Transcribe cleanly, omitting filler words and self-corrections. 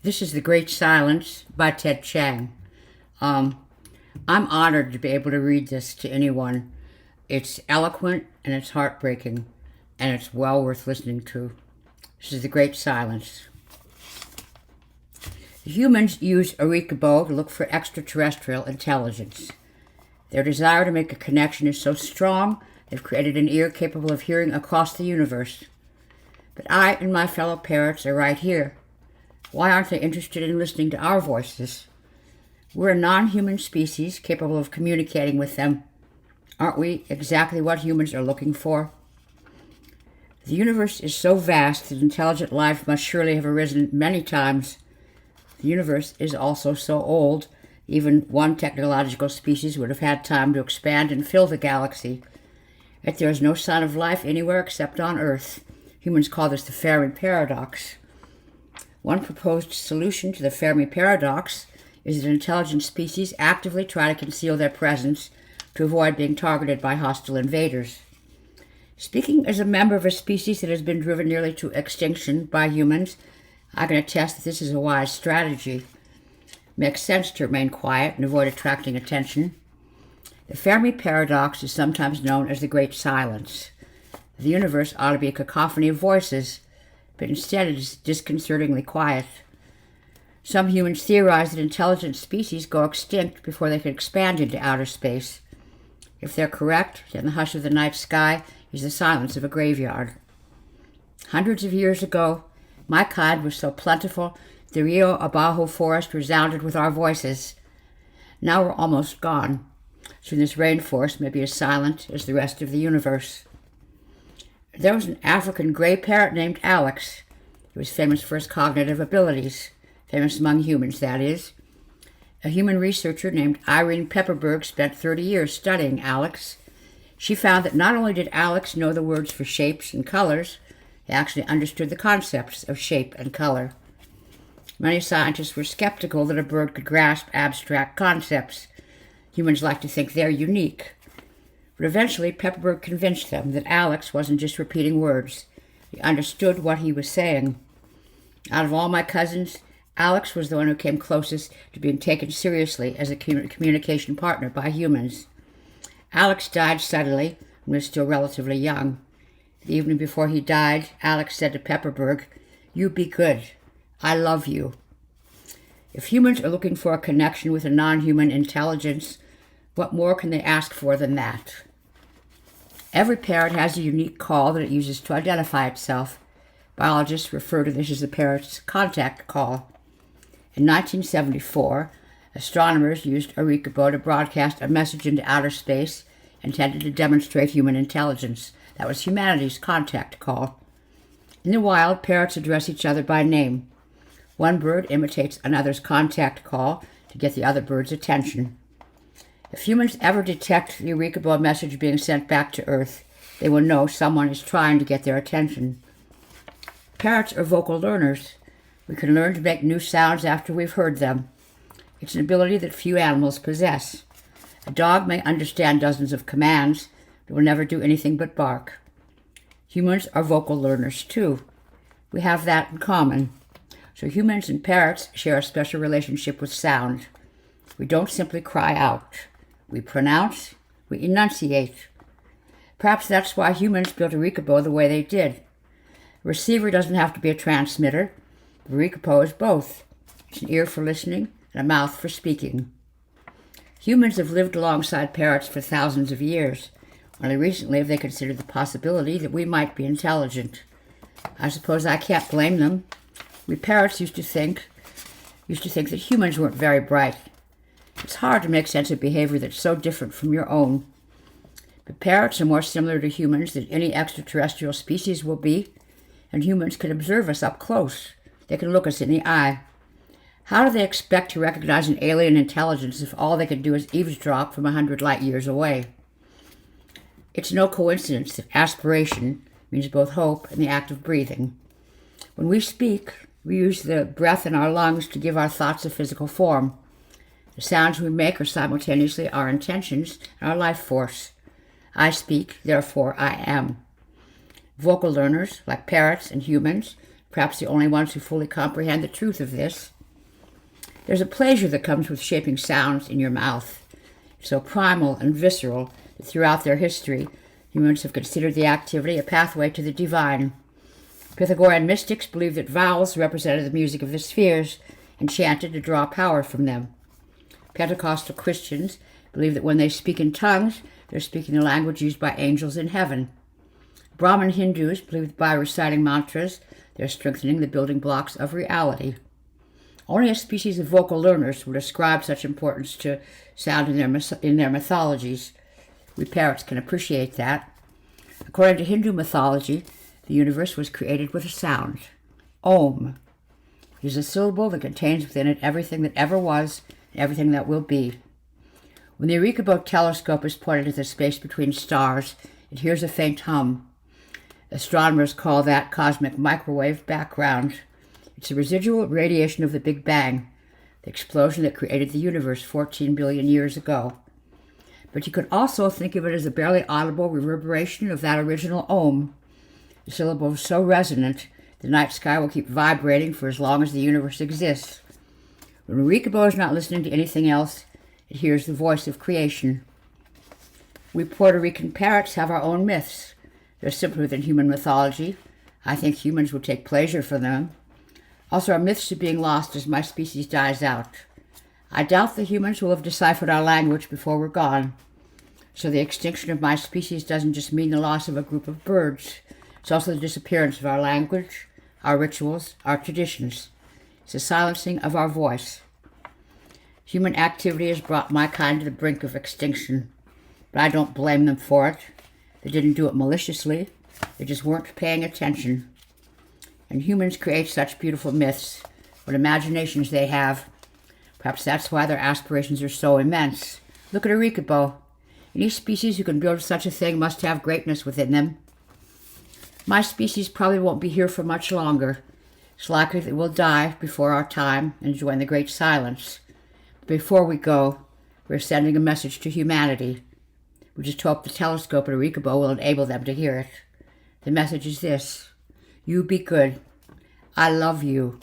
This is The Great Silence by Ted Chiang. I'm honored to be able to read this to anyone. It's eloquent and it's heartbreaking, and it's well worth listening to. This is The Great Silence. Humans use Arikabo to look for extraterrestrial intelligence. Their desire to make a connection is so strong, they've created an ear capable of hearing across the universe. But I and my fellow parrots are right here. Why aren't they interested in listening to our voices? We're a non-human species capable of communicating with them. Aren't we exactly what humans are looking for? The universe is so vast that intelligent life must surely have arisen many times. The universe is also so old, even one technological species would have had time to expand and fill the galaxy. Yet there is no sign of life anywhere except on Earth. Humans call this the Fermi Paradox. One proposed solution to the Fermi Paradox is that intelligent species actively try to conceal their presence to avoid being targeted by hostile invaders. Speaking as a member of a species that has been driven nearly to extinction by humans, I can attest that this is a wise strategy. It makes sense to remain quiet and avoid attracting attention. The Fermi Paradox is sometimes known as the Great Silence. The universe ought to be a cacophony of voices, but instead it is disconcertingly quiet. Some humans theorize that intelligent species go extinct before they can expand into outer space. If they're correct, then the hush of the night sky is the silence of a graveyard. Hundreds of years ago, my kind was so plentiful, the Rio Abajo forest resounded with our voices. Now we're almost gone, so this rainforest may be as silent as the rest of the universe. There was an African gray parrot named Alex. He was famous for his cognitive abilities, famous among humans, that is. A human researcher named Irene Pepperberg spent 30 years studying Alex. She found that not only did Alex know the words for shapes and colors, he actually understood the concepts of shape and color. Many scientists were skeptical that a bird could grasp abstract concepts. Humans like to think they're unique. But eventually, Pepperberg convinced them that Alex wasn't just repeating words. He understood what he was saying. Out of all my cousins, Alex was the one who came closest to being taken seriously as a communication partner by humans. Alex died suddenly and was still relatively young. The evening before he died, Alex said to Pepperberg, "You be good. I love you." If humans are looking for a connection with a non-human intelligence, what more can they ask for than that? Every parrot has a unique call that it uses to identify itself. Biologists refer to this as the parrot's contact call. In 1974, astronomers used Arikabo to broadcast a message into outer space intended to demonstrate human intelligence. That was humanity's contact call. In the wild, parrots address each other by name. One bird imitates another's contact call to get the other bird's attention. If humans ever detect the Arikabo message being sent back to Earth, they will know someone is trying to get their attention. Parrots are vocal learners. We can learn to make new sounds after we've heard them. It's an ability that few animals possess. A dog may understand dozens of commands, but will never do anything but bark. Humans are vocal learners too. We have that in common. So humans and parrots share a special relationship with sound. We don't simply cry out. We pronounce, we enunciate. Perhaps that's why humans built Arikabo the way they did. A receiver doesn't have to be a transmitter. Arikabo is both. It's an ear for listening and a mouth for speaking. Humans have lived alongside parrots for thousands of years. Only recently have they considered the possibility that we might be intelligent. I suppose I can't blame them. We parrots used to think that humans weren't very bright. It's hard to make sense of behavior that's so different from your own. But parrots are more similar to humans than any extraterrestrial species will be, and humans can observe us up close. They can look us in the eye. How do they expect to recognize an alien intelligence if all they can do is eavesdrop from 100 light years away? It's no coincidence that aspiration means both hope and the act of breathing. When we speak, we use the breath in our lungs to give our thoughts a physical form. The sounds we make are simultaneously our intentions and our life force. I speak, therefore I am. Vocal learners, like parrots and humans, perhaps the only ones who fully comprehend the truth of this, There's a pleasure that comes with shaping sounds in your mouth. It's so primal and visceral that throughout their history, humans have considered the activity a pathway to the divine. Pythagorean mystics believed that vowels represented the music of the spheres and chanted to draw power from them. Pentecostal Christians believe that when they speak in tongues, they're speaking the language used by angels in heaven. Brahmin Hindus believe that by reciting mantras, they're strengthening the building blocks of reality. Only a species of vocal learners would ascribe such importance to sound in their mythologies. We parrots can appreciate that. According to Hindu mythology, the universe was created with a sound. Om. It is a syllable that contains within it everything that ever was and everything that will be. When the Ericabo telescope is pointed at the space between stars, it hears a faint hum. Astronomers call that cosmic microwave background. It's a residual radiation of the Big Bang, the explosion that created the universe 14 billion years ago. But you could also think of it as a barely audible reverberation of that original Om. The syllable is so resonant, the night sky will keep vibrating for as long as the universe exists. When Ericabo is not listening to anything else, it hears the voice of creation. We Puerto Rican parrots have our own myths. They're simpler than human mythology. I think humans would take pleasure from them. Also, our myths are being lost as my species dies out. I doubt the humans will have deciphered our language before we're gone. So the extinction of my species doesn't just mean the loss of a group of birds. It's also the disappearance of our language, our rituals, our traditions. It's the silencing of our voice. Human activity has brought my kind to the brink of extinction, but I don't blame them for it. They didn't do it maliciously. They just weren't paying attention. And humans create such beautiful myths. What imaginations they have. Perhaps that's why their aspirations are so immense. Look at Ericabo. Any species who can build such a thing must have greatness within them. My species probably won't be here for much longer. It's likely that we'll die before our time and join the great silence. But before we go, we're sending a message to humanity. We just hope the telescope at Ericabo will enable them to hear it. The message is this: you be good. I love you.